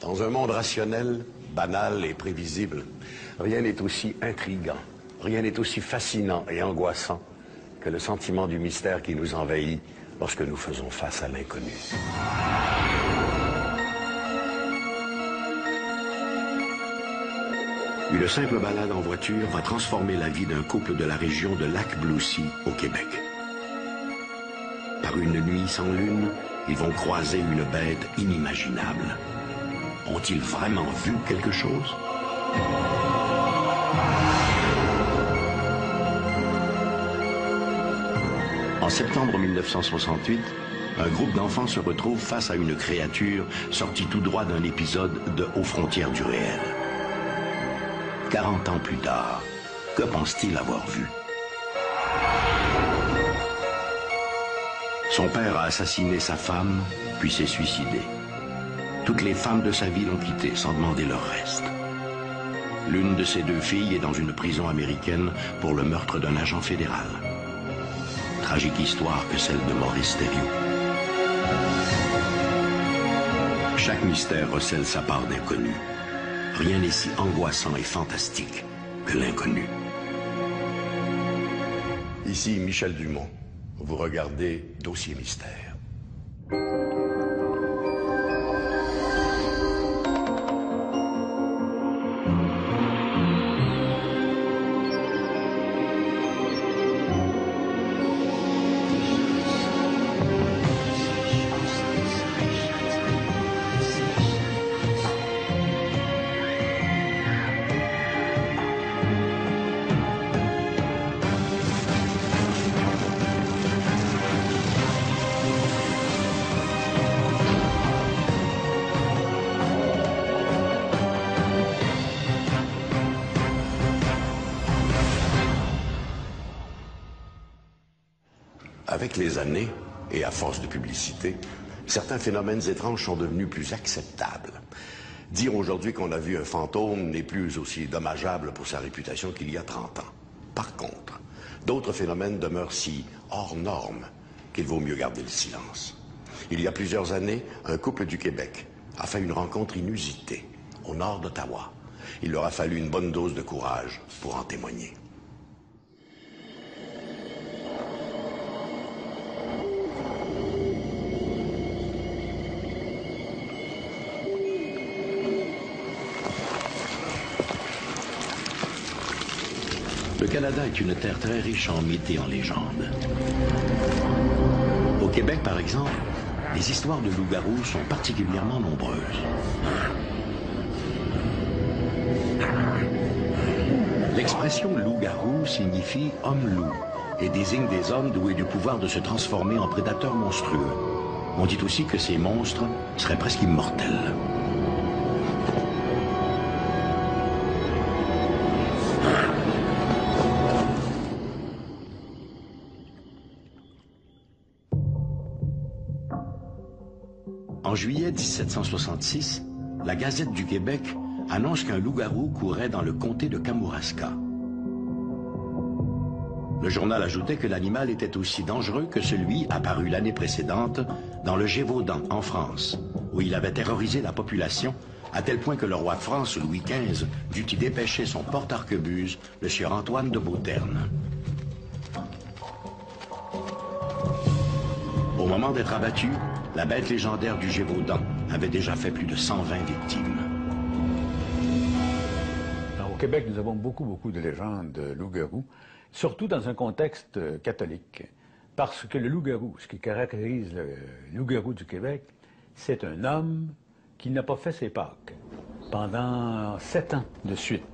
Dans un monde rationnel, banal et prévisible, rien n'est aussi intriguant, rien n'est aussi fascinant et angoissant que le sentiment du mystère qui nous envahit lorsque nous faisons face à l'inconnu. Une simple balade en voiture va transformer la vie d'un couple de la région de Lac-Bloussy au Québec. Par une nuit sans lune, ils vont croiser une bête inimaginable. Ont-ils vraiment vu quelque chose? En septembre 1968, un groupe d'enfants se retrouve face à une créature sortie tout droit d'un épisode de Aux frontières du réel. 40 ans plus tard, que pense-t-il avoir vu? Son père a assassiné sa femme, puis s'est suicidé. Toutes les femmes de sa vie l'ont quitté sans demander leur reste. L'une de ses deux filles est dans une prison américaine pour le meurtre d'un agent fédéral. Tragique histoire que celle de Maurice Thériault. Chaque mystère recèle sa part d'inconnu. Rien n'est si angoissant et fantastique que l'inconnu. Ici Michel Dumont. Vous regardez Dossier Mystère. Avec les années, et à force de publicité, certains phénomènes étranges sont devenus plus acceptables. Dire aujourd'hui qu'on a vu un fantôme n'est plus aussi dommageable pour sa réputation qu'il y a 30 ans. Par contre, d'autres phénomènes demeurent si hors normes qu'il vaut mieux garder le silence. Il y a plusieurs années, un couple du Québec a fait une rencontre inusitée au nord d'Ottawa. Il leur a fallu une bonne dose de courage pour en témoigner. Le Canada est une terre très riche en mythes et en légendes. Au Québec, par exemple, les histoires de loups-garous sont particulièrement nombreuses. L'expression loup-garou signifie homme-loup et désigne des hommes doués du pouvoir de se transformer en prédateurs monstrueux. On dit aussi que ces monstres seraient presque immortels. En juillet 1766, la Gazette du Québec annonce qu'un loup-garou courait dans le comté de Kamouraska. Le journal ajoutait que l'animal était aussi dangereux que celui apparu l'année précédente dans le Gévaudan, en France, où il avait terrorisé la population à tel point que le roi de France, Louis XV, dut y dépêcher son porte-arquebuse, le sieur Antoine de Beauterne. Au moment d'être abattu, la bête légendaire du Gévaudan avait déjà fait plus de 120 victimes. Alors, au Québec, nous avons beaucoup de légendes de loups-garous, surtout dans un contexte catholique. Parce que le loup-garou, ce qui caractérise le loup-garou du Québec, c'est un homme qui n'a pas fait ses Pâques pendant 7 ans de suite.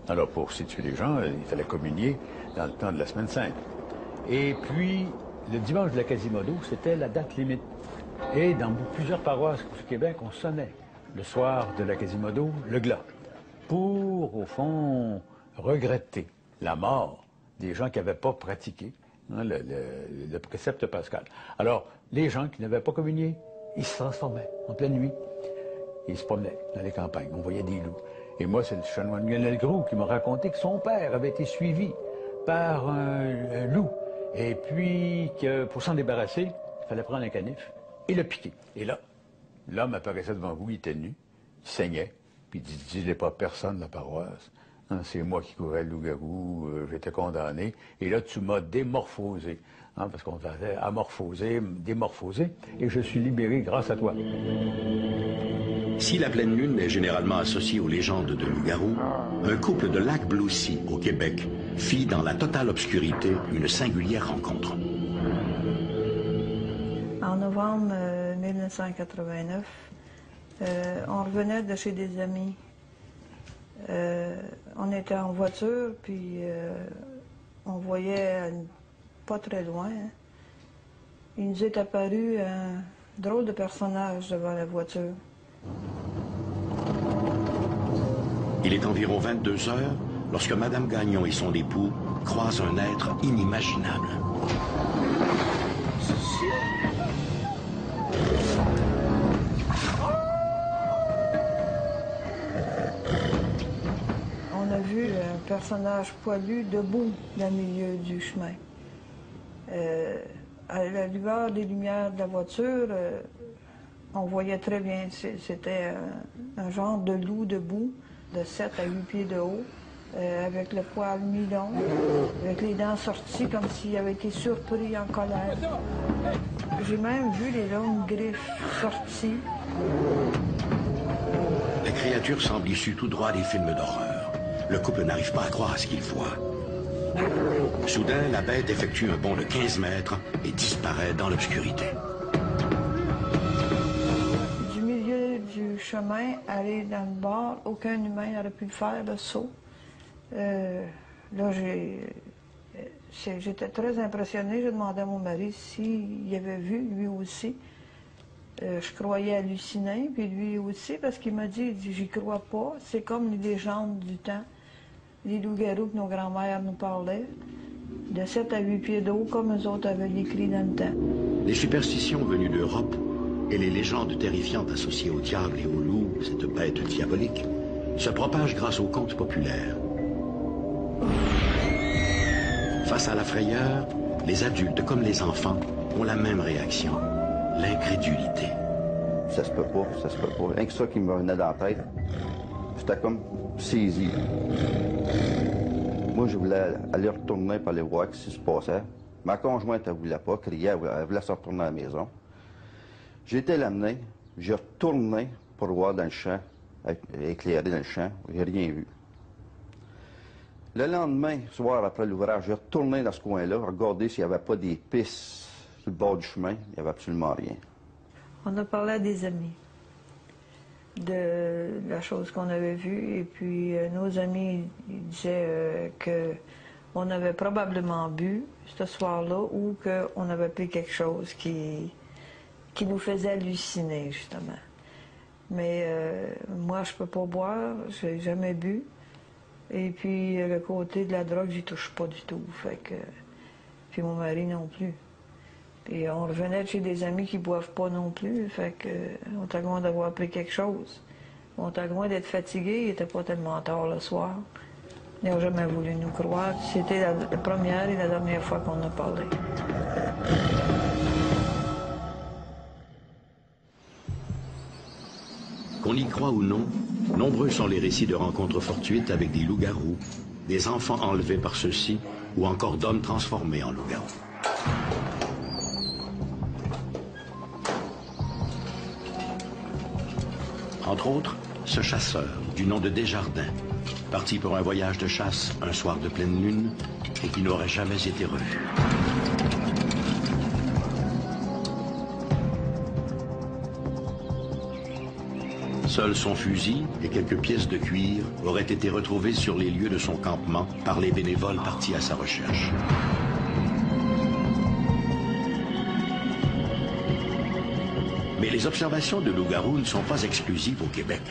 Alors, pour situer les gens, il fallait communier dans le temps de la Semaine Sainte. Et puis, le dimanche de la Quasimodo, c'était la date limite. Et dans plusieurs paroisses du Québec, on sonnait le soir de la Quasimodo le glas pour, au fond, regretter la mort des gens qui n'avaient pas pratiqué le précepte pascal. Alors, les gens qui n'avaient pas communié, ils se transformaient en pleine nuit. Ils se promenaient dans les campagnes, on voyait des loups. Et moi, c'est le chanoine Lionel Groux qui m'a raconté que son père avait été suivi par un loup. Et puis, que pour s'en débarrasser, il fallait prendre un canif et le piquer. Et là, l'homme apparaissait devant vous, il était nu, saignait, puis il ne disait pas à personne de la paroisse. Hein, c'est moi qui courais le loup-garou, j'étais condamné. Et là, tu m'as démorphosé, hein, parce qu'on t'avait amorphosé, démorphosé, et je suis libéré grâce à toi. Si la pleine lune est généralement associée aux légendes de loup-garou, un couple de Lac-Bloussy, au Québec, fit dans la totale obscurité une singulière rencontre. En novembre 1989, on revenait de chez des amis. On était en voiture, puis on voyait pas très loin. Hein. Il nous est apparu un drôle de personnage devant la voiture. Il est environ 22 heures lorsque Madame Gagnon et son époux croisent un être inimaginable. On a vu un personnage poilu debout dans le milieu du chemin. À la lueur des lumières de la voiture, on voyait très bien, c'était un genre de loup debout, de 7 à 8 pieds de haut, avec le poil mi-long, avec les dents sorties comme s'il avait été surpris en colère. J'ai même vu les longues griffes sorties. La créature semble issue tout droit des films d'horreur. Le couple n'arrive pas à croire à ce qu'il voit. Soudain, la bête effectue un bond de 15 mètres et disparaît dans l'obscurité. Du milieu du chemin, aller dans le bord, aucun humain n'aurait pu le faire, le saut. Là, j'étais très impressionnée. J'ai demandé à mon mari s'il avait vu, lui aussi. Je croyais halluciner, puis lui aussi, parce qu'il m'a dit, j'y crois pas. C'est comme les légendes du temps, les loups-garous que nos grands-mères nous parlaient, de 7 à 8 pieds d'eau, comme eux autres avaient décrit dans le temps. Les superstitions venues d'Europe et les légendes terrifiantes associées au diable et au loup, cette bête diabolique, se propagent grâce aux contes populaires. Face à la frayeur, les adultes comme les enfants ont la même réaction, l'incrédulité. Ça se peut pas, ça se peut pas. Rien que ça qui me venait dans la tête, j'étais comme saisi. Moi, je voulais aller retourner pour aller voir ce qui se passait. Ma conjointe, elle ne voulait pas, criait, elle voulait se retourner à la maison. J'ai été l'amener, j'ai retourné pour voir dans le champ, éclairé dans le champ, j'ai rien vu. Le lendemain, soir après l'ouvrage, j'ai retourné dans ce coin-là, regarder s'il n'y avait pas des pistes sur le bord du chemin. Il n'y avait absolument rien. On a parlé à des amis de la chose qu'on avait vue, et puis nos amis ils disaient qu'on avait probablement bu ce soir-là ou qu'on avait pris quelque chose qui nous faisait halluciner, justement. Mais moi, je peux pas boire, j'ai jamais bu. Et puis, le côté de la drogue, j'y touche pas du tout. Fait que... Puis mon mari non plus. Puis on revenait de chez des amis qui boivent pas non plus. Fait que on était loin d'avoir pris quelque chose. On était loin d'être fatigué, il était pas tellement tard le soir. Ils n'ont jamais voulu nous croire. C'était la première et la dernière fois qu'on a parlé. Qu'on y croit ou non, nombreux sont les récits de rencontres fortuites avec des loups-garous, des enfants enlevés par ceux-ci ou encore d'hommes transformés en loups-garous. Entre autres, ce chasseur, du nom de Desjardins, parti pour un voyage de chasse un soir de pleine lune et qui n'aurait jamais été revu. Seul son fusil et quelques pièces de cuir auraient été retrouvés sur les lieux de son campement par les bénévoles partis à sa recherche. Mais les observations de loups-garous ne sont pas exclusives au Québec.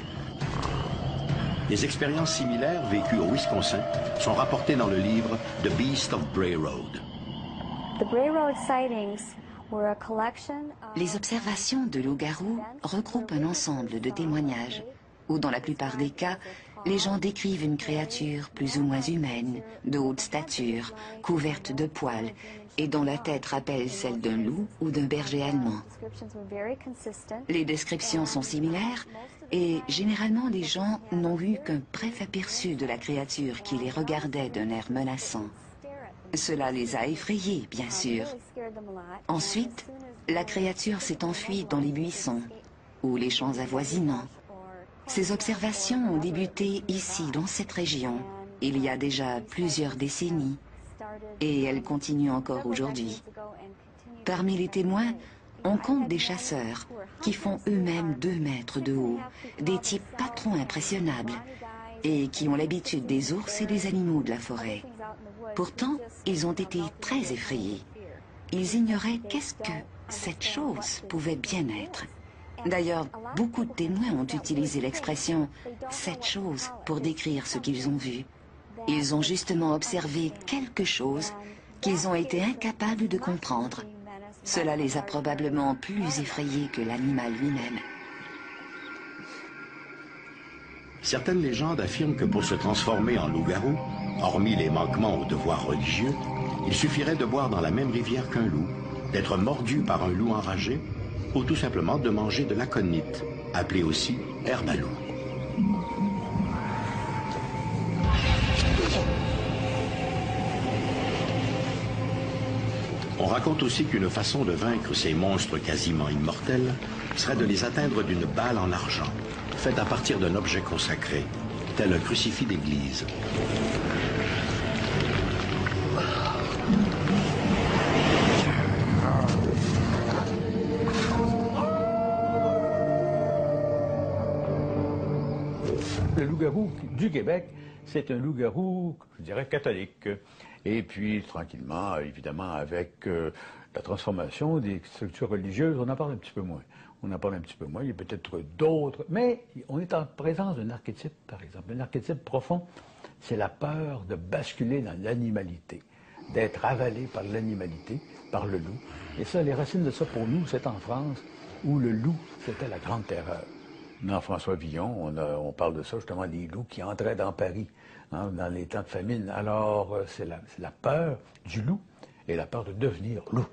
Des expériences similaires vécues au Wisconsin sont rapportées dans le livre The Beast of Bray Road. Les observations de loups-garous regroupent un ensemble de témoignages où, dans la plupart des cas, les gens décrivent une créature plus ou moins humaine, de haute stature, couverte de poils, et dont la tête rappelle celle d'un loup ou d'un berger allemand. Les descriptions sont similaires et généralement les gens n'ont eu qu'un bref aperçu de la créature qui les regardait d'un air menaçant. Cela les a effrayés, bien sûr. Ensuite, la créature s'est enfuie dans les buissons ou les champs avoisinants. Ces observations ont débuté ici, dans cette région, il y a déjà plusieurs décennies, et elles continuent encore aujourd'hui. Parmi les témoins, on compte des chasseurs qui font eux-mêmes 2 mètres de haut, des types pas trop impressionnables, et qui ont l'habitude des ours et des animaux de la forêt. Pourtant, ils ont été très effrayés. Ils ignoraient qu'est-ce que cette chose pouvait bien être. D'ailleurs, beaucoup de témoins ont utilisé l'expression « cette chose » pour décrire ce qu'ils ont vu. Ils ont justement observé quelque chose qu'ils ont été incapables de comprendre. Cela les a probablement plus effrayés que l'animal lui-même. Certaines légendes affirment que pour se transformer en loup-garou, hormis les manquements aux devoirs religieux, il suffirait de boire dans la même rivière qu'un loup, d'être mordu par un loup enragé, ou tout simplement de manger de l'aconite, appelée aussi herbe à loup. On raconte aussi qu'une façon de vaincre ces monstres quasiment immortels serait de les atteindre d'une balle en argent, faite à partir d'un objet consacré, tel un crucifix d'église. Le loup-garou du Québec, c'est un loup-garou, je dirais, catholique. Et puis, tranquillement, évidemment, avec la transformation des structures religieuses, on en parle un petit peu moins. On en parle un petit peu moins, il y a peut-être d'autres, mais on est en présence d'un archétype, par exemple. Un archétype profond, c'est la peur de basculer dans l'animalité, d'être avalé par l'animalité, par le loup. Et ça, les racines de ça, pour nous, c'est en France, où le loup, c'était la grande terreur. Dans François Villon, on parle de ça, justement, des loups qui entraient dans Paris, hein, dans les temps de famine. Alors, c'est la peur du loup et la peur de devenir loup.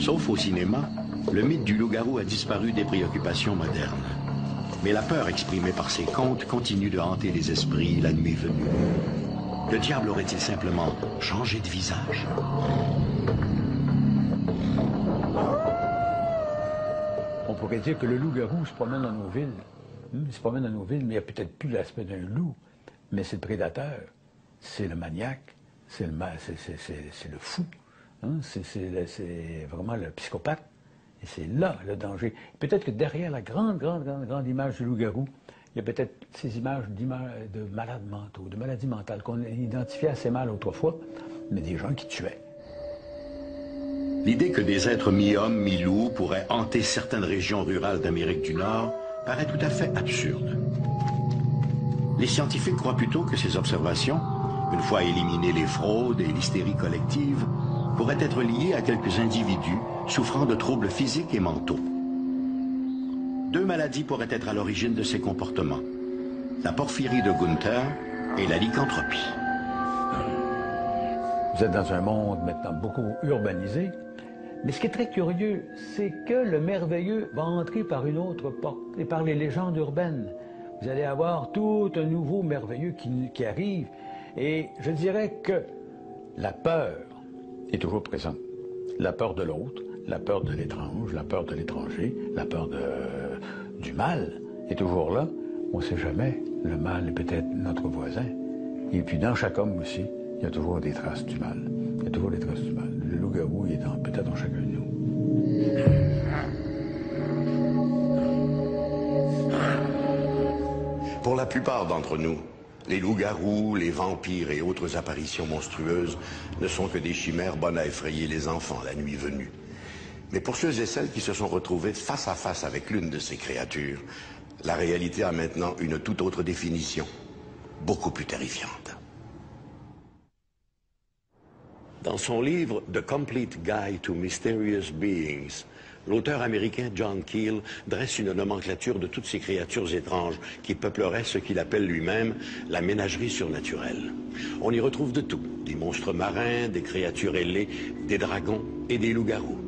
Sauf au cinéma, le mythe du loup-garou a disparu des préoccupations modernes. Mais la peur exprimée par ces contes continue de hanter les esprits la nuit venue. Le diable aurait-il simplement changé de visage? On pourrait dire que le loup-garou se promène dans nos villes. Il se promène dans nos villes, mais il n'y a peut-être plus l'aspect d'un loup. Mais c'est le prédateur, c'est le maniaque, c'est le fou. Hein? C'est vraiment le psychopathe. Et c'est là le danger. Peut-être que derrière la grande image du loup-garou, il y a peut-être ces images de malades mentaux, de maladies mentales qu'on identifiait assez mal autrefois, mais des gens qui tuaient. L'idée que des êtres mi-hommes, mi-loups pourraient hanter certaines régions rurales d'Amérique du Nord paraît tout à fait absurde. Les scientifiques croient plutôt que ces observations, une fois éliminées les fraudes et l'hystérie collective, pourraient être liées à quelques individus souffrant de troubles physiques et mentaux. 2 maladies pourraient être à l'origine de ces comportements: la porphyrie de Gunther et la lycanthropie. Vous êtes dans un monde maintenant beaucoup urbanisé, mais ce qui est très curieux, c'est que le merveilleux va entrer par une autre porte, et par les légendes urbaines. Vous allez avoir tout un nouveau merveilleux qui arrive, et je dirais que la peur est toujours présente. La peur de l'autre, la peur de l'étrange, la peur de l'étranger, la peur du mal est toujours là. On ne sait jamais, le mal est peut-être notre voisin. Et puis dans chaque homme aussi, il y a toujours des traces du mal. Il y a toujours des traces du mal. Le loup-garou est peut-être dans chacun de nous. Pour la plupart d'entre nous, les loups-garous, les vampires et autres apparitions monstrueuses ne sont que des chimères bonnes à effrayer les enfants la nuit venue. Mais pour ceux et celles qui se sont retrouvés face à face avec l'une de ces créatures, la réalité a maintenant une toute autre définition, beaucoup plus terrifiante. Dans son livre « The Complete Guide to Mysterious Beings », L'auteur américain John Keel dresse une nomenclature de toutes ces créatures étranges qui peupleraient ce qu'il appelle lui-même la ménagerie surnaturelle. On y retrouve de tout, des monstres marins, des créatures ailées, des dragons et des loups-garous.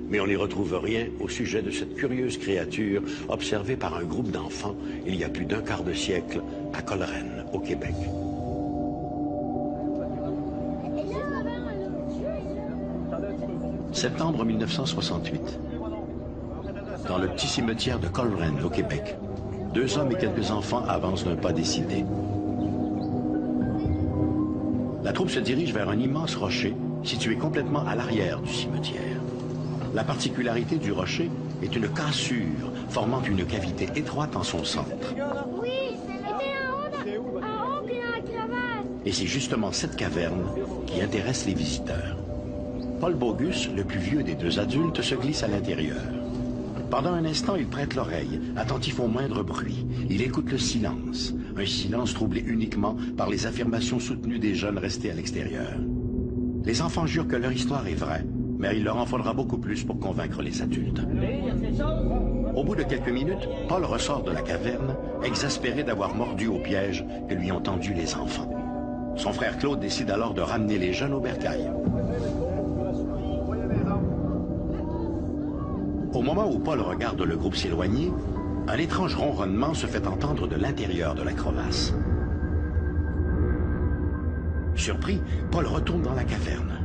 Mais on n'y retrouve rien au sujet de cette curieuse créature observée par un groupe d'enfants il y a plus d'un quart de siècle à Coleraine, au Québec. Septembre 1968. Dans le petit cimetière de Coleraine, au Québec, 2 hommes et quelques enfants avancent d'un pas décidé. La troupe se dirige vers un immense rocher situé complètement à l'arrière du cimetière. La particularité du rocher est une cassure formant une cavité étroite en son centre. Oui, c'était en haut puis dans la crevette. Et c'est justement cette caverne qui intéresse les visiteurs. Paul Bogus, le plus vieux des 2 adultes, se glisse à l'intérieur. Pendant un instant, il prête l'oreille, attentif au moindre bruit. Il écoute le silence, un silence troublé uniquement par les affirmations soutenues des jeunes restés à l'extérieur. Les enfants jurent que leur histoire est vraie, mais il leur en faudra beaucoup plus pour convaincre les adultes. Au bout de quelques minutes, Paul ressort de la caverne, exaspéré d'avoir mordu au piège que lui ont tendu les enfants. Son frère Claude décide alors de ramener les jeunes au bercail. Au moment où Paul regarde le groupe s'éloigner, un étrange ronronnement se fait entendre de l'intérieur de la crevasse. Surpris, Paul retourne dans la caverne.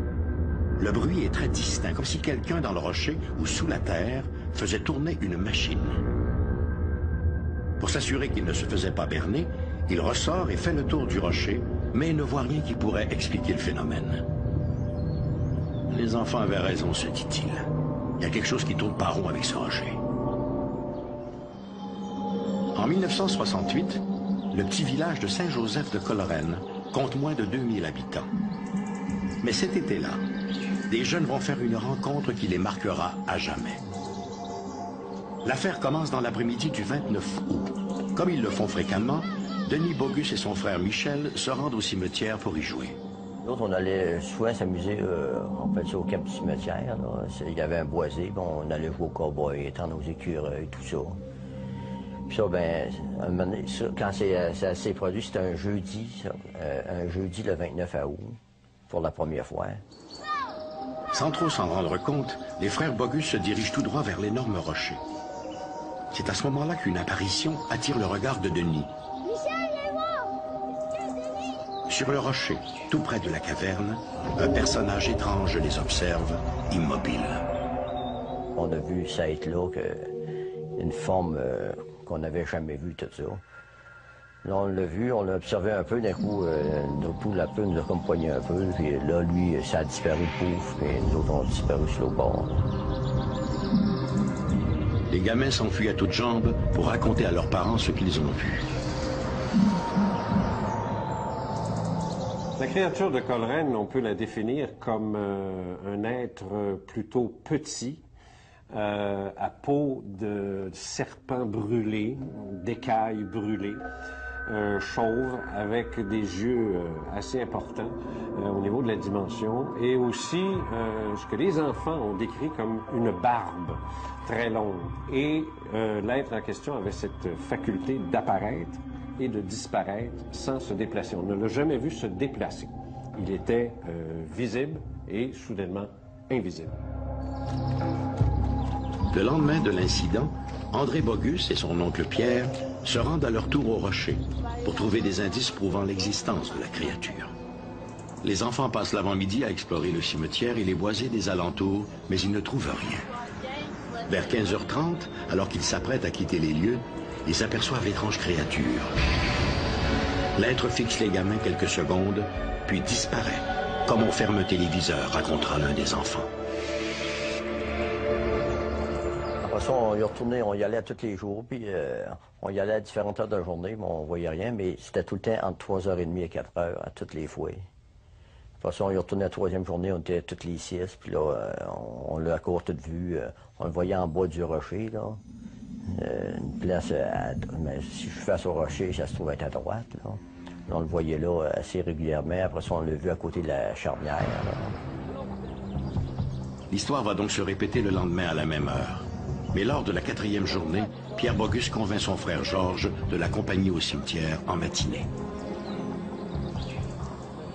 Le bruit est très distinct, comme si quelqu'un dans le rocher ou sous la terre faisait tourner une machine. Pour s'assurer qu'il ne se faisait pas berner, il ressort et fait le tour du rocher, mais ne voit rien qui pourrait expliquer le phénomène. Les enfants avaient raison, se dit-il. Il y a quelque chose qui tourne pas rond avec ce rocher. En 1968, le petit village de Saint-Joseph de Coleraine compte moins de 2000 habitants. Mais cet été-là, des jeunes vont faire une rencontre qui les marquera à jamais. L'affaire commence dans l'après-midi du 29 août. Comme ils le font fréquemment, Denis Bogus et son frère Michel se rendent au cimetière pour y jouer. Nous autres, on allait souvent s'amuser, on fait ça au cap du cimetière. Là. Il y avait un boisé, on allait jouer au cow-boy, étendre nos écureuils, tout ça. Puis ça, ben, un moment donné, ça, quand ça s'est produit, c'était un jeudi le 29 août, pour la première fois. Sans trop s'en rendre compte, les frères Bogus se dirigent tout droit vers l'énorme rocher. C'est à ce moment-là qu'une apparition attire le regard de Denis. Sur le rocher, tout près de la caverne, un personnage étrange les observe, immobile. On a vu ça être là, une forme qu'on n'avait jamais vue, tout ça. Là, on l'a vu, on l'a observé un peu, d'un coup, la poule nous a comme poigné un peu, puis là, lui, ça a disparu, pouf, puis nous autres, on a disparu sur le bord. Les gamins s'enfuient à toutes jambes pour raconter à leurs parents ce qu'ils ont vu. La créature de Coleraine, on peut la définir comme un être plutôt petit, à peau de serpent brûlé, d'écailles brûlées, chauve, avec des yeux assez importants au niveau de la dimension, et aussi ce que les enfants ont décrit comme une barbe très longue. Et l'être en question avait cette faculté d'apparaître et de disparaître sans se déplacer. On ne l'a jamais vu se déplacer. Il était visible et soudainement invisible. Le lendemain de l'incident, André Bogus et son oncle Pierre se rendent à leur tour au rocher pour trouver des indices prouvant l'existence de la créature. Les enfants passent l'avant-midi à explorer le cimetière et les boisés des alentours, mais ils ne trouvent rien. Vers 15h30, alors qu'ils s'apprêtent à quitter les lieux, ils aperçoivent l'étrange créature. L'être fixe les gamins quelques secondes, puis disparaît, comme on ferme un téléviseur, racontera l'un des enfants. Après ça, on y retournait, on y allait à tous les jours, puis on y allait à différentes heures de la journée, mais on voyait rien, mais c'était tout le temps entre 3h30 et 4h, à toutes les fois. Après ça, on y retournait la troisième journée, on était à toutes les 6, puis là, on l'a à courte vue, on le voyait en bas du rocher, là. Une place, mais si je suis face au rocher, ça se trouve être à droite, là. On le voyait là assez régulièrement. Après ça, on l'a vu à côté de la charnière. L'histoire va donc se répéter le lendemain à la même heure. Mais lors de la 4e journée, Pierre Bogus convainc son frère Georges de l'accompagner au cimetière en matinée.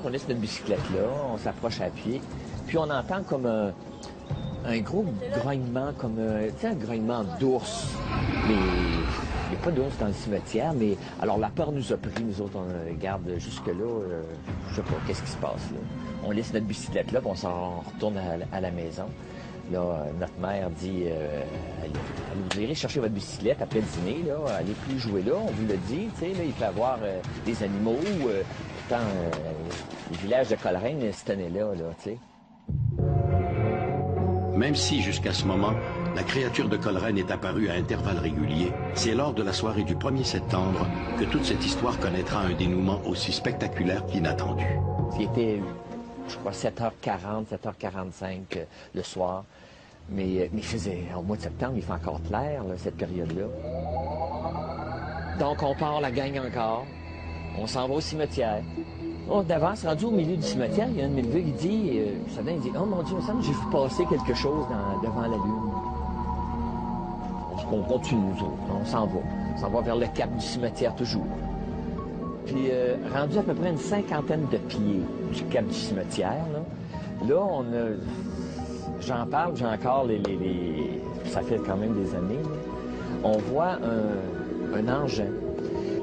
On laisse notre bicyclette là, on s'approche à pied, puis on entend comme un gros grognement, comme un grognement d'ours. Mais il n'y a pas d'ours dans le cimetière, mais alors la peur nous a pris, nous autres, on regarde jusque-là, je sais pas, qu'est-ce qui se passe là. On laisse notre bicyclette là, puis on s'en retourne à la maison. Là, notre mère dit, vous irez chercher votre bicyclette après le dîner, là, allez plus jouer là, on vous le dit, tu sais, là, il peut y avoir des animaux, pourtant, le village de Coleraine, cette année-là, tu sais. Même si, jusqu'à ce moment, la créature de Coleraine est apparue à intervalles réguliers, c'est lors de la soirée du 1er septembre que toute cette histoire connaîtra un dénouement aussi spectaculaire qu'inattendu. Il était, je crois, 7h40, 7h45 le soir. Mais il faisait, au mois de septembre, il fait encore clair, là, cette période-là. Donc, on part la gang encore. On s'en va au cimetière. Oh, d'avance, rendu au milieu du cimetière, il y a un de mes neveux qui dit, il dit, oh mon Dieu, il me semble que j'ai vu passer quelque chose devant la lune. On continue, nous autres, on s'en va. On s'en va vers le cap du cimetière toujours. Puis, rendu à peu près une 50aine de pieds du cap du cimetière, là on a... J'en parle, j'ai encore ça fait quand même des années, là. On voit un engin.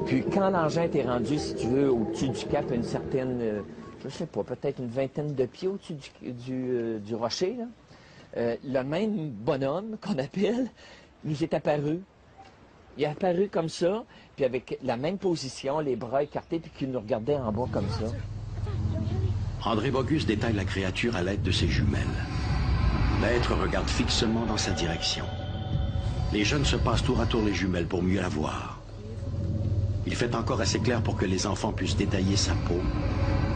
Puis quand l'engin était rendu, si tu veux, au-dessus du cap, une certaine, je sais pas, peut-être une vingtaine de pieds au-dessus du rocher, là, le même bonhomme qu'on appelle nous est apparu. Il est apparu comme ça, puis avec la même position, les bras écartés, puis qui nous regardait en bas comme ça. André Bogus détaille la créature à l'aide de ses jumelles. L'être regarde fixement dans sa direction. Les jeunes se passent tour à tour les jumelles pour mieux la voir. Il fait encore assez clair pour que les enfants puissent détailler sa peau,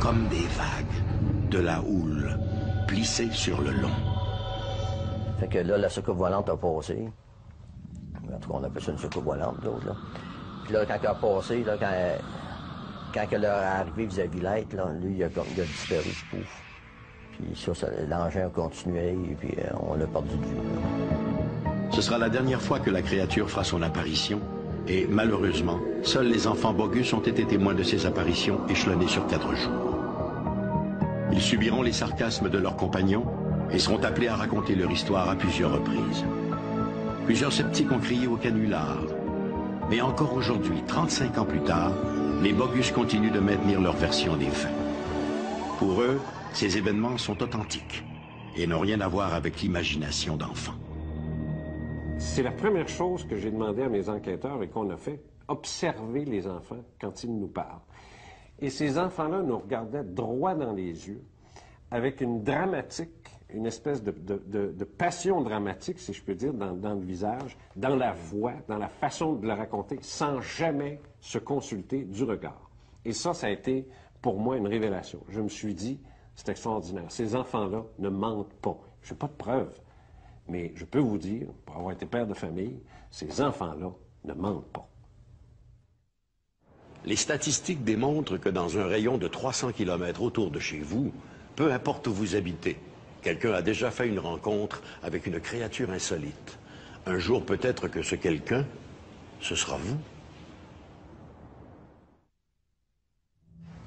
comme des vagues, de la houle, plissée sur le long. Fait que là, la soucoupe volante a passé. En tout cas, on appelle ça une soucoupe volante, l'autre, là. Puis là, quand elle a passé, là, quand elle est arrivée vis-à-vis l'être, là, lui, il a disparu, pouf. Puis ça l'engin a continué, et puis on l'a perdu de vue. Ce sera la dernière fois que la créature fera son apparition, et malheureusement, seuls les enfants Bogus ont été témoins de ces apparitions échelonnées sur 4 jours. Ils subiront les sarcasmes de leurs compagnons et seront appelés à raconter leur histoire à plusieurs reprises. Plusieurs sceptiques ont crié au canular. Mais encore aujourd'hui, 35 ans plus tard, les Bogus continuent de maintenir leur version des faits. Pour eux, ces événements sont authentiques et n'ont rien à voir avec l'imagination d'enfants. C'est la première chose que j'ai demandé à mes enquêteurs et qu'on a fait, observer les enfants quand ils nous parlent. Et ces enfants-là nous regardaient droit dans les yeux, avec une dramatique, une espèce de passion dramatique, si je peux dire, dans le visage, dans la voix, dans la façon de le raconter, sans jamais se consulter du regard. Et ça a été, pour moi, une révélation. Je me suis dit, c'est extraordinaire. Ces enfants-là ne mentent pas. Je n'ai pas de preuves. Mais je peux vous dire, pour avoir été père de famille, ces enfants-là ne mentent pas. Les statistiques démontrent que dans un rayon de 300 km autour de chez vous, peu importe où vous habitez, quelqu'un a déjà fait une rencontre avec une créature insolite. Un jour, peut-être que ce quelqu'un, ce sera vous.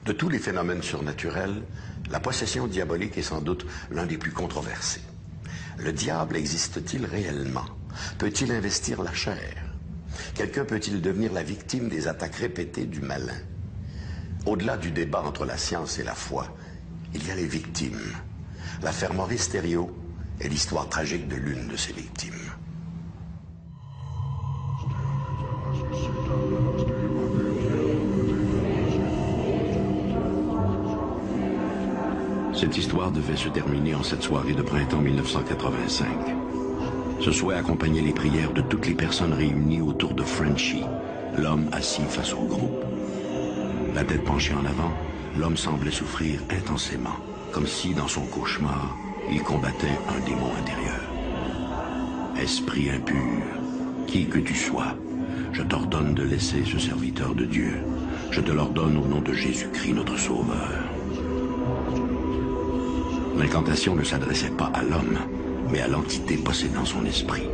De tous les phénomènes surnaturels, la possession diabolique est sans doute l'un des plus controversés. Le diable existe-t-il réellement? Peut-il investir la chair? Quelqu'un peut-il devenir la victime des attaques répétées du malin? Au-delà du débat entre la science et la foi, il y a les victimes. L'affaire Maurice Thériault est l'histoire tragique de l'une de ces victimes. Cette histoire devait se terminer en cette soirée de printemps 1985. Ce souhait accompagnait les prières de toutes les personnes réunies autour de Frenchy, l'homme assis face au groupe. La tête penchée en avant, l'homme semblait souffrir intensément, comme si, dans son cauchemar, il combattait un démon intérieur. Esprit impur, qui que tu sois, je t'ordonne de laisser ce serviteur de Dieu. Je te l'ordonne au nom de Jésus-Christ, notre Sauveur. L'incantation ne s'adressait pas à l'homme, mais à l'entité possédant son esprit.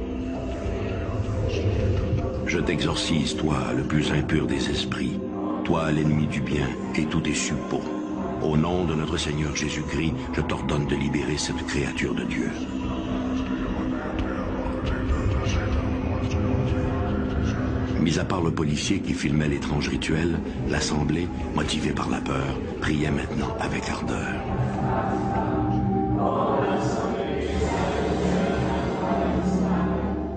Je t'exorcise, toi, le plus impur des esprits, toi, l'ennemi du bien et tous tes suppôts. Au nom de notre Seigneur Jésus-Christ, je t'ordonne de libérer cette créature de Dieu. Mis à part le policier qui filmait l'étrange rituel, l'Assemblée, motivée par la peur, priait maintenant avec ardeur.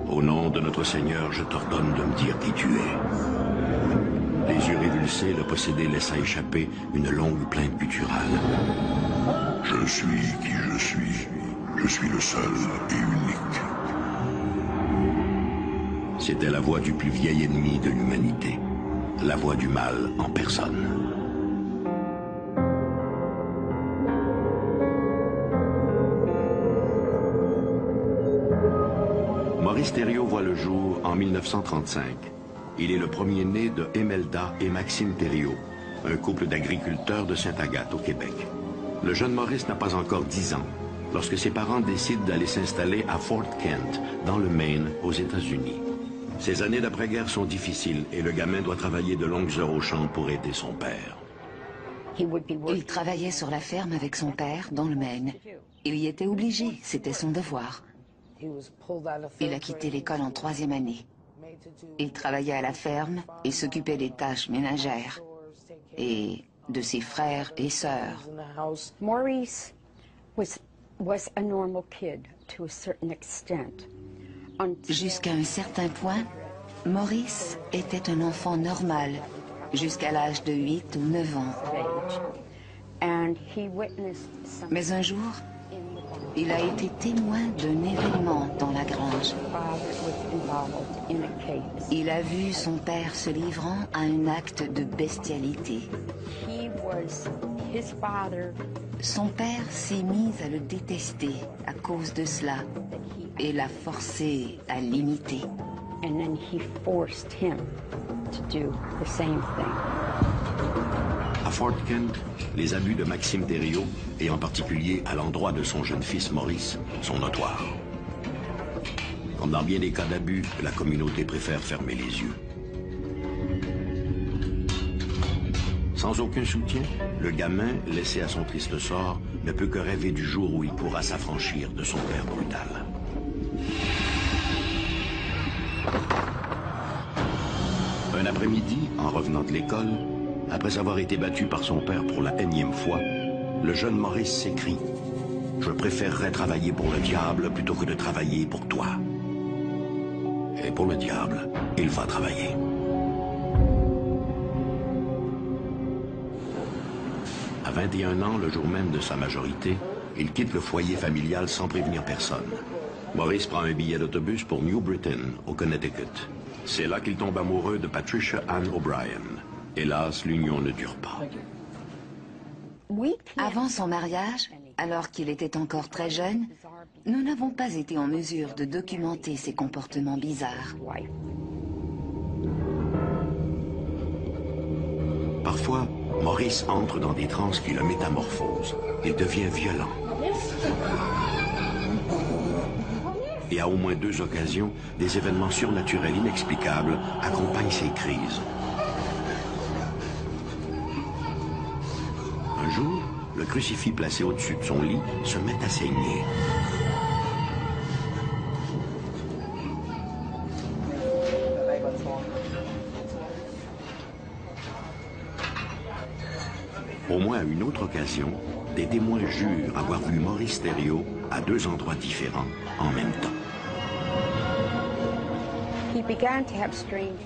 Au nom de notre Seigneur, je t'ordonne de me dire qui tu es. Les yeux révulsés, le possédé laissa échapper une longue plainte gutturale. Je suis qui je suis. Je suis le seul et unique. C'était la voix du plus vieil ennemi de l'humanité, la voix du mal en personne. Maurice Thériault voit le jour en 1935. Il est le premier-né de Emelda et Maxime Thériault, un couple d'agriculteurs de Sainte-Agathe au Québec. Le jeune Maurice n'a pas encore 10 ans lorsque ses parents décident d'aller s'installer à Fort Kent, dans le Maine, aux États-Unis. Ces années d'après-guerre sont difficiles et le gamin doit travailler de longues heures au champ pour aider son père. Il travaillait sur la ferme avec son père, dans le Maine. Il y était obligé, c'était son devoir. Il a quitté l'école en 3e année. Il travaillait à la ferme et s'occupait des tâches ménagères et de ses frères et sœurs. Maurice was a normal kid to a certain extent. Jusqu'à un certain point, Maurice était un enfant normal, jusqu'à l'âge de 8 ou 9 ans. Mais un jour, il a été témoin d'un événement dans la grange. Il a vu son père se livrant à un acte de bestialité. Son père s'est mis à le détester à cause de cela et l'a forcé à l'imiter. À Fort Kent, les abus de Maxime Thériault, et en particulier à l'endroit de son jeune fils Maurice, sont notoires. Comme dans bien des cas d'abus, la communauté préfère fermer les yeux. Sans aucun soutien, le gamin, laissé à son triste sort, ne peut que rêver du jour où il pourra s'affranchir de son père brutal. Un après-midi, en revenant de l'école, après avoir été battu par son père pour la 1e fois, le jeune Maurice s'écrie « Je préférerais travailler pour le diable plutôt que de travailler pour toi. » Et pour le diable, il va travailler. À 21 ans, le jour même de sa majorité, il quitte le foyer familial sans prévenir personne. Maurice prend un billet d'autobus pour New Britain, au Connecticut. C'est là qu'il tombe amoureux de Patricia Ann O'Brien. Hélas, l'union ne dure pas. Avant son mariage, alors qu'il était encore très jeune, nous n'avons pas été en mesure de documenter ses comportements bizarres. Parfois, Maurice entre dans des transes qui le métamorphosent. Il devient violent. Et à au moins 2 occasions, des événements surnaturels inexplicables accompagnent ces crises. Un jour, le crucifix placé au-dessus de son lit se met à saigner. Au moins à une autre occasion, des témoins jurent avoir vu Maurice Thériault à 2 endroits différents en même temps.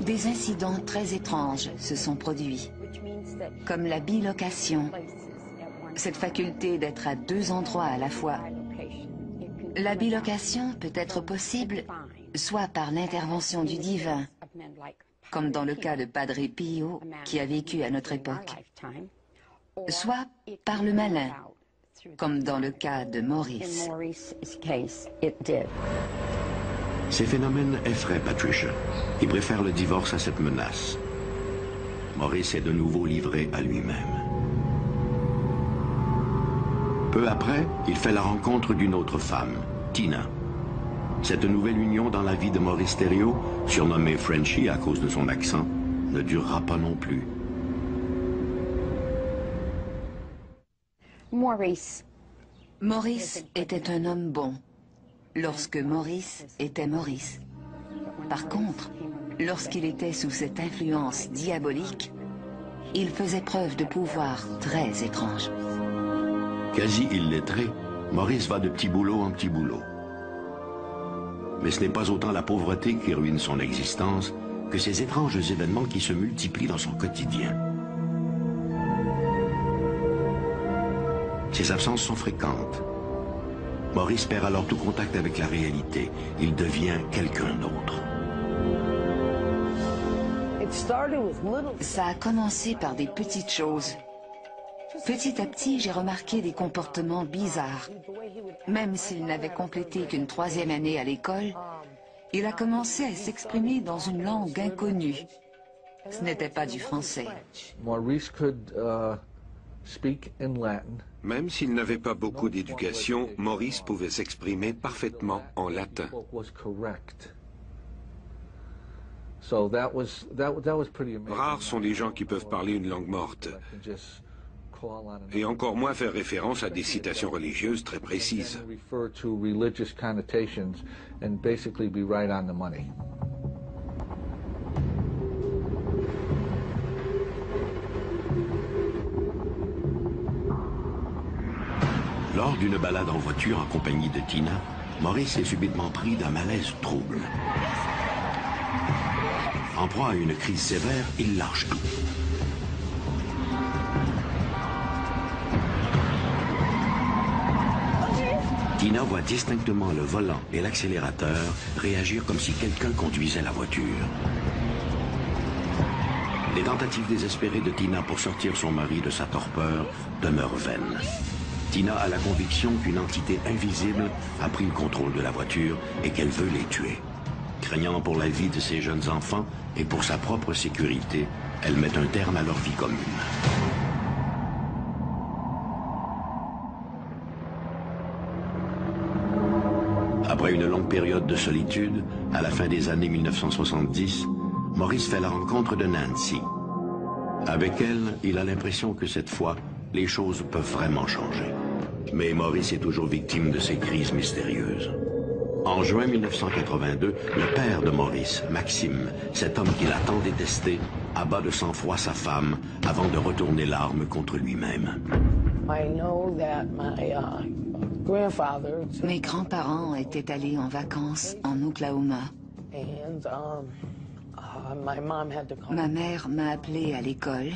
Des incidents très étranges se sont produits, comme la bilocation, cette faculté d'être à 2 endroits à la fois. La bilocation peut être possible soit par l'intervention du divin, comme dans le cas de Padre Pio qui a vécu à notre époque, soit par le malin, comme dans le cas de Maurice. Ces phénomènes effraient Patricia, qui préfère le divorce à cette menace. Maurice est de nouveau livré à lui-même. Peu après, il fait la rencontre d'une autre femme, Tina. Cette nouvelle union dans la vie de Maurice Thériault, surnommé Frenchy à cause de son accent, ne durera pas non plus. Maurice était un homme bon, lorsque Maurice était Maurice. Par contre, lorsqu'il était sous cette influence diabolique, il faisait preuve de pouvoir très étrange. Quasi illettré, Maurice va de petit boulot en petit boulot. Mais ce n'est pas autant la pauvreté qui ruine son existence que ces étranges événements qui se multiplient dans son quotidien. Ses absences sont fréquentes. Maurice perd alors tout contact avec la réalité. Il devient quelqu'un d'autre. Ça a commencé par des petites choses. Petit à petit, j'ai remarqué des comportements bizarres. Même s'il n'avait complété qu'une 3e année à l'école, il a commencé à s'exprimer dans une langue inconnue. Ce n'était pas du français. Maurice could speak in Latin. Même s'il n'avait pas beaucoup d'éducation, Maurice pouvait s'exprimer parfaitement en latin. Rares sont les gens qui peuvent parler une langue morte, et encore moins faire référence à des citations religieuses très précises. Lors d'une balade en voiture en compagnie de Tina, Maurice est subitement pris d'un malaise trouble. En proie à une crise sévère, il lâche tout. Tina voit distinctement le volant et l'accélérateur réagir comme si quelqu'un conduisait la voiture. Les tentatives désespérées de Tina pour sortir son mari de sa torpeur demeurent vaines. Tina a la conviction qu'une entité invisible a pris le contrôle de la voiture et qu'elle veut les tuer. Craignant pour la vie de ses jeunes enfants et pour sa propre sécurité, elle met un terme à leur vie commune. Après une longue période de solitude, à la fin des années 1970, Maurice fait la rencontre de Nancy. Avec elle, il a l'impression que cette fois, les choses peuvent vraiment changer. Mais Maurice est toujours victime de ces crises mystérieuses. En juin 1982, le père de Maurice, Maxime, cet homme qu'il a tant détesté, abat de sang-froid sa femme avant de retourner l'arme contre lui-même. Mes grands-parents étaient allés en vacances en Oklahoma. Ma mère m'a appelé à l'école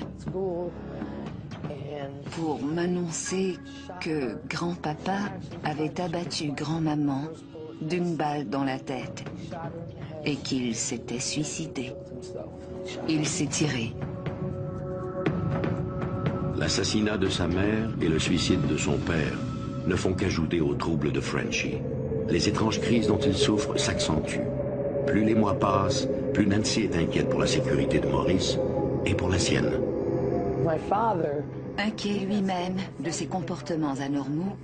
pour m'annoncer que grand-papa avait abattu grand-maman d'une balle dans la tête et qu'il s'était suicidé. Il s'est tiré. L'assassinat de sa mère et le suicide de son père ne font qu'ajouter aux troubles de Frenchy. Les étranges crises dont il souffre s'accentuent. Plus les mois passent, plus Nancy est inquiète pour la sécurité de Maurice et pour la sienne. Inquiet lui-même de ses comportements anormaux,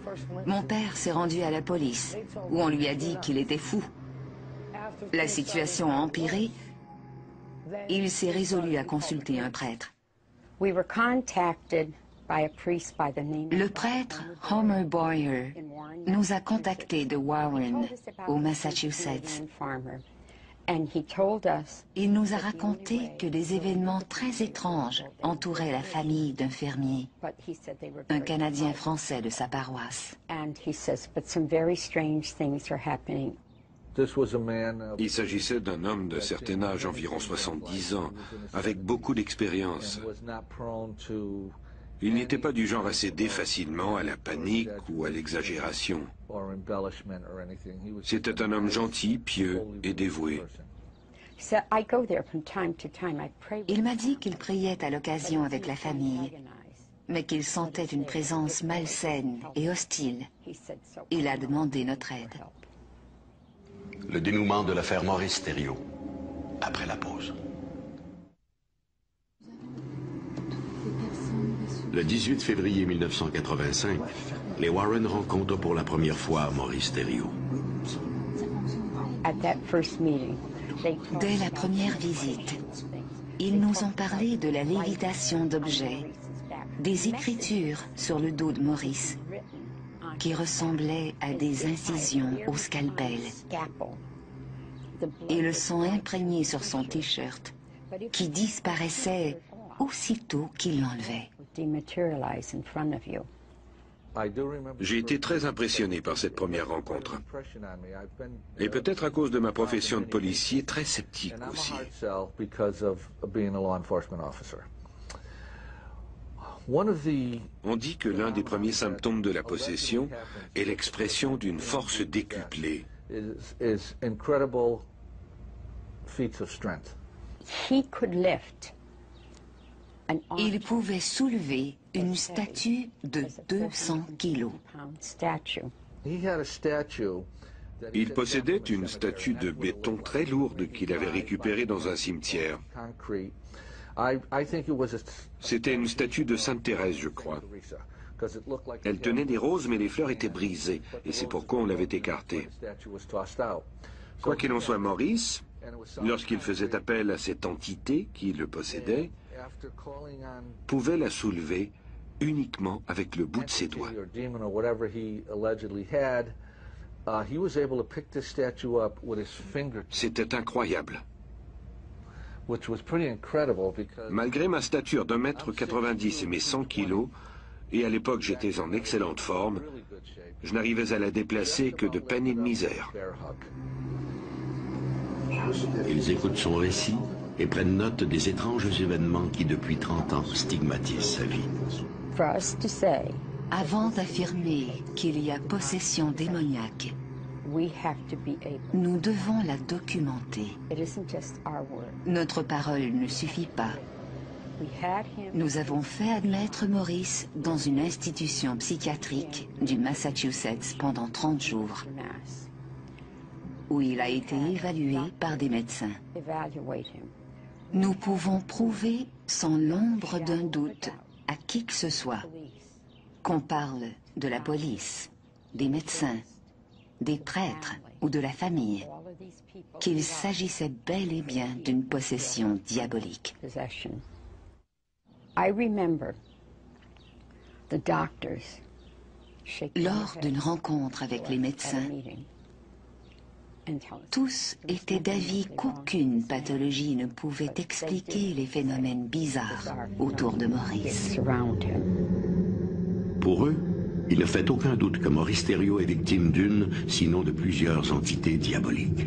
mon père s'est rendu à la police, où on lui a dit qu'il était fou. La situation a empiré, il s'est résolu à consulter un prêtre. Le prêtre Homer Boyer nous a contactés de Warren, au Massachusetts. Il nous a raconté que des événements très étranges entouraient la famille d'un fermier, un Canadien français de sa paroisse. Il s'agissait d'un homme de certain âge, environ 70 ans, avec beaucoup d'expérience. Il n'était pas du genre à céder facilement à la panique ou à l'exagération. C'était un homme gentil, pieux et dévoué. Il m'a dit qu'il priait à l'occasion avec la famille, mais qu'il sentait une présence malsaine et hostile. Il a demandé notre aide. Le dénouement de l'affaire Maurice Thériault, après la pause. Le 18 février 1985, les Warren rencontrent pour la première fois Maurice Thériault. Dès la première visite, ils nous ont parlé de la lévitation d'objets, des écritures sur le dos de Maurice, qui ressemblaient à des incisions au scalpel, et le sang imprégné sur son t-shirt, qui disparaissait aussitôt qu'il l'enlevait. J'ai été très impressionné par cette première rencontre. Et peut-être à cause de ma profession de policier, très sceptique aussi. On dit que l'un des premiers symptômes de la possession est l'expression d'une force décuplée. Il pouvait soulever une statue de 200 kilos. Il possédait une statue de béton très lourde qu'il avait récupérée dans un cimetière. C'était une statue de Sainte Thérèse, je crois. Elle tenait des roses, mais les fleurs étaient brisées, et c'est pourquoi on l'avait écartée. Quoi qu'il en soit, Maurice, lorsqu'il faisait appel à cette entité qui le possédait, pouvait la soulever uniquement avec le bout de ses doigts. C'était incroyable. Malgré ma stature d'1,90 m et mes 100 kilos, et à l'époque j'étais en excellente forme, je n'arrivais à la déplacer que de peine et de misère. Ils écoutent son récit et prennent note des étranges événements qui, depuis 30 ans, stigmatisent sa vie. Avant d'affirmer qu'il y a possession démoniaque, nous devons la documenter. Notre parole ne suffit pas. Nous avons fait admettre Maurice dans une institution psychiatrique du Massachusetts pendant 30 jours, où il a été évalué par des médecins. Nous pouvons prouver sans l'ombre d'un doute à qui que ce soit qu'on parle de la police, des médecins, des prêtres ou de la famille, qu'il s'agissait bel et bien d'une possession diabolique. Lors d'une rencontre avec les médecins, tous étaient d'avis qu'aucune pathologie ne pouvait expliquer les phénomènes bizarres autour de Maurice. Pour eux, il ne fait aucun doute que Maurice Thériault est victime d'une, sinon de plusieurs entités diaboliques.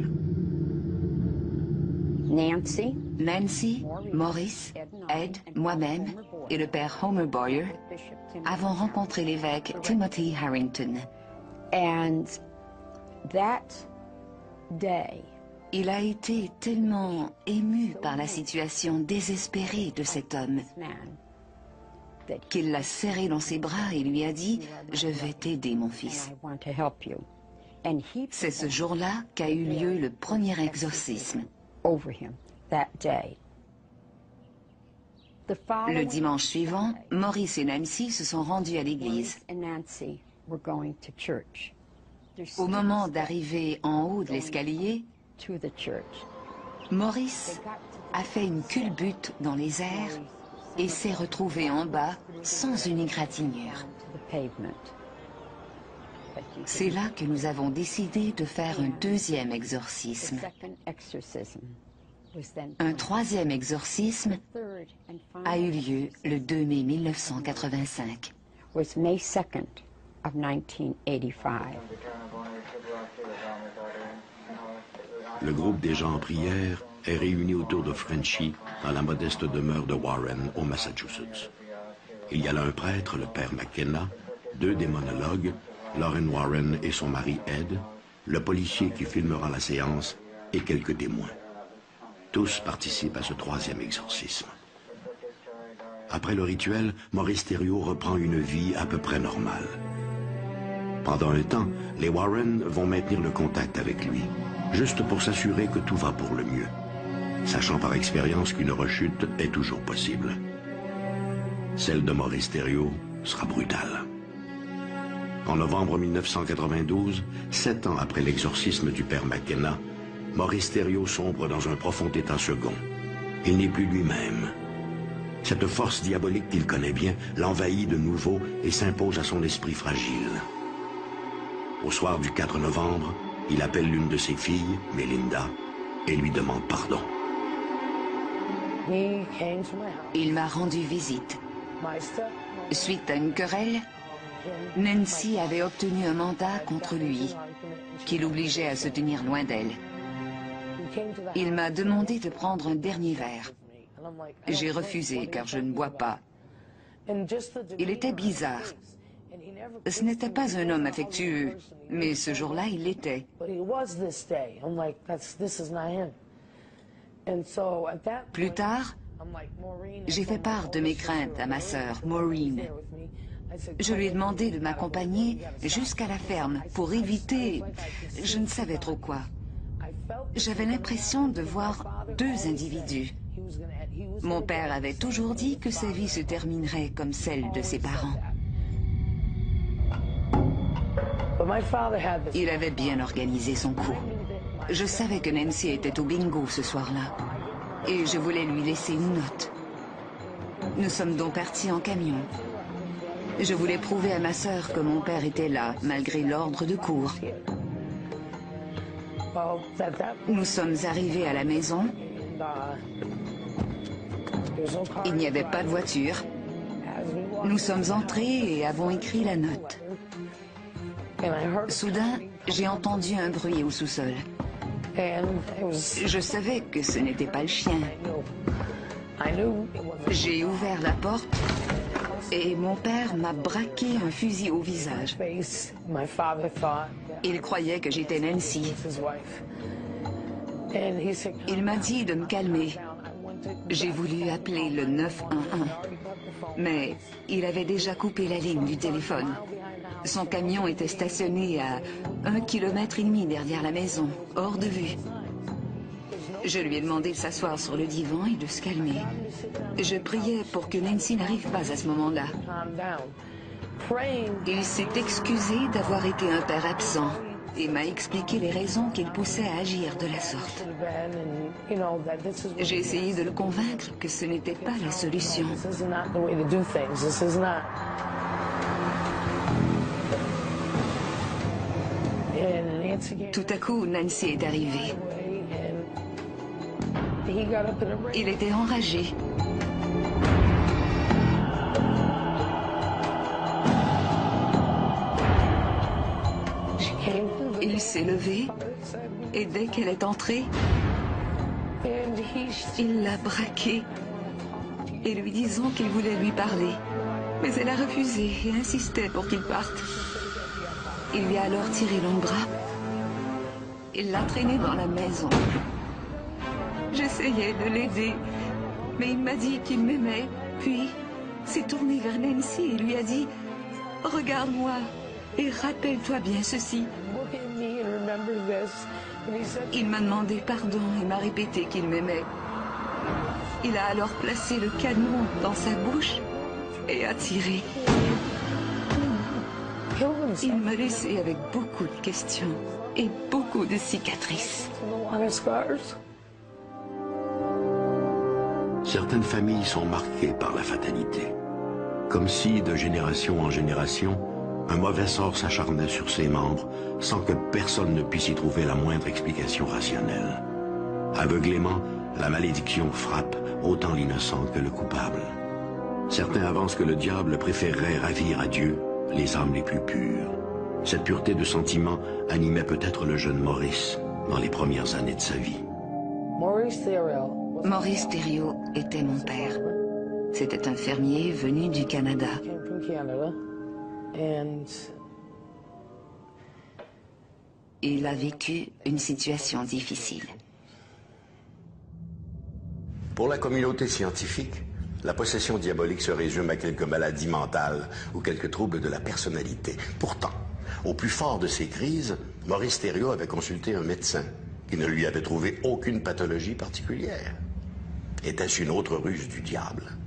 Nancy, Maurice, Ed, moi-même et le père Homer Boyer avons rencontré l'évêque Timothy Harrington. Il a été tellement ému par la situation désespérée de cet homme qu'il l'a serré dans ses bras et lui a dit « Je vais t'aider, mon fils ». C'est ce jour-là qu'a eu lieu le premier exorcisme. Le dimanche suivant, Maurice et Nancy se sont rendus à l'église. Au moment d'arriver en haut de l'escalier, Maurice a fait une culbute dans les airs et s'est retrouvé en bas sans une égratignure. C'est là que nous avons décidé de faire un deuxième exorcisme. Un troisième exorcisme a eu lieu le 2 mai 1985. Le groupe des gens en prière est réuni autour de Frenchy dans la modeste demeure de Warren, au Massachusetts. Il y a là un prêtre, le père McKenna, 2 démonologues, Lauren Warren et son mari Ed, le policier qui filmera la séance et quelques témoins. Tous participent à ce troisième exorcisme. Après le rituel, Maurice Thériault reprend une vie à peu près normale. Pendant un temps, les Warren vont maintenir le contact avec lui, juste pour s'assurer que tout va pour le mieux, sachant par expérience qu'une rechute est toujours possible. Celle de Maurice Thériault sera brutale. En novembre 1992, 7 ans après l'exorcisme du père McKenna, Maurice Thériault sombre dans un profond état second. Il n'est plus lui-même. Cette force diabolique qu'il connaît bien l'envahit de nouveau et s'impose à son esprit fragile. Au soir du 4 novembre, il appelle l'une de ses filles, Melinda, et lui demande pardon. Il m'a rendu visite. Suite à une querelle, Nancy avait obtenu un mandat contre lui, qui l'obligeait à se tenir loin d'elle. Il m'a demandé de prendre un dernier verre. J'ai refusé car je ne bois pas. Il était bizarre. Ce n'était pas un homme affectueux, mais ce jour-là, il l'était. Plus tard, j'ai fait part de mes craintes à ma sœur, Maureen. Je lui ai demandé de m'accompagner jusqu'à la ferme pour éviter, je ne savais trop quoi. J'avais l'impression de voir deux individus. Mon père avait toujours dit que sa vie se terminerait comme celle de ses parents. Il avait bien organisé son coup. Je savais que Nancy était au bingo ce soir-là. Et je voulais lui laisser une note. Nous sommes donc partis en camion. Je voulais prouver à ma sœur que mon père était là, malgré l'ordre de cour. Nous sommes arrivés à la maison. Il n'y avait pas de voiture. Nous sommes entrés et avons écrit la note. Soudain, j'ai entendu un bruit au sous-sol. Je savais que ce n'était pas le chien. J'ai ouvert la porte et mon père m'a braqué un fusil au visage. Il croyait que j'étais Nancy. Il m'a dit de me calmer. J'ai voulu appeler le 911, mais il avait déjà coupé la ligne du téléphone. Son camion était stationné à 1,5 km derrière la maison, hors de vue. Je lui ai demandé de s'asseoir sur le divan et de se calmer. Je priais pour que Nancy n'arrive pas à ce moment-là. Il s'est excusé d'avoir été un père absent et m'a expliqué les raisons qui le poussaient à agir de la sorte. J'ai essayé de le convaincre que ce n'était pas la solution. Tout à coup, Nancy est arrivée. Il était enragé. Il s'est levé et dès qu'elle est entrée, il l'a braquée et lui disant qu'il voulait lui parler. Mais elle a refusé et insistait pour qu'il parte. Il lui a alors tiré l'ombre. Il l'a traîné dans la maison. J'essayais de l'aider, mais il m'a dit qu'il m'aimait. Puis, s'est tourné vers Nancy et lui a dit « Regarde-moi et rappelle-toi bien ceci. » Il m'a demandé pardon et m'a répété qu'il m'aimait. Il a alors placé le canon dans sa bouche et a tiré. Il m'a laissé avec beaucoup de questions et beaucoup de cicatrices. Certaines familles sont marquées par la fatalité. Comme si, de génération en génération, un mauvais sort s'acharnait sur ses membres sans que personne ne puisse y trouver la moindre explication rationnelle. Aveuglément, la malédiction frappe autant l'innocent que le coupable. Certains avancent que le diable préférerait ravir à Dieu les âmes les plus pures. Cette pureté de sentiment animait peut-être le jeune Maurice dans les premières années de sa vie. Maurice Thériault était mon père. C'était un fermier venu du Canada. Il a vécu une situation difficile. Pour la communauté scientifique, la possession diabolique se résume à quelques maladies mentales ou quelques troubles de la personnalité. Pourtant, au plus fort de ses crises, Maurice Thériault avait consulté un médecin qui ne lui avait trouvé aucune pathologie particulière. Était-ce une autre ruse du diable?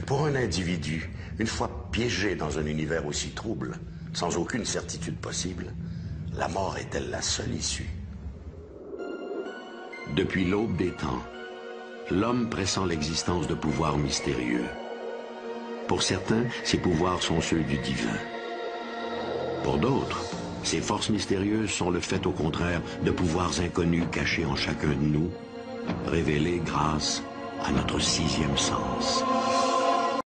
Pour un individu, une fois piégé dans un univers aussi trouble, sans aucune certitude possible, la mort est-elle la seule issue? Depuis l'aube des temps, l'homme pressent l'existence de pouvoirs mystérieux. Pour certains, ces pouvoirs sont ceux du divin. Pour d'autres, ces forces mystérieuses sont le fait, au contraire, de pouvoirs inconnus cachés en chacun de nous, révélés grâce à notre sixième sens.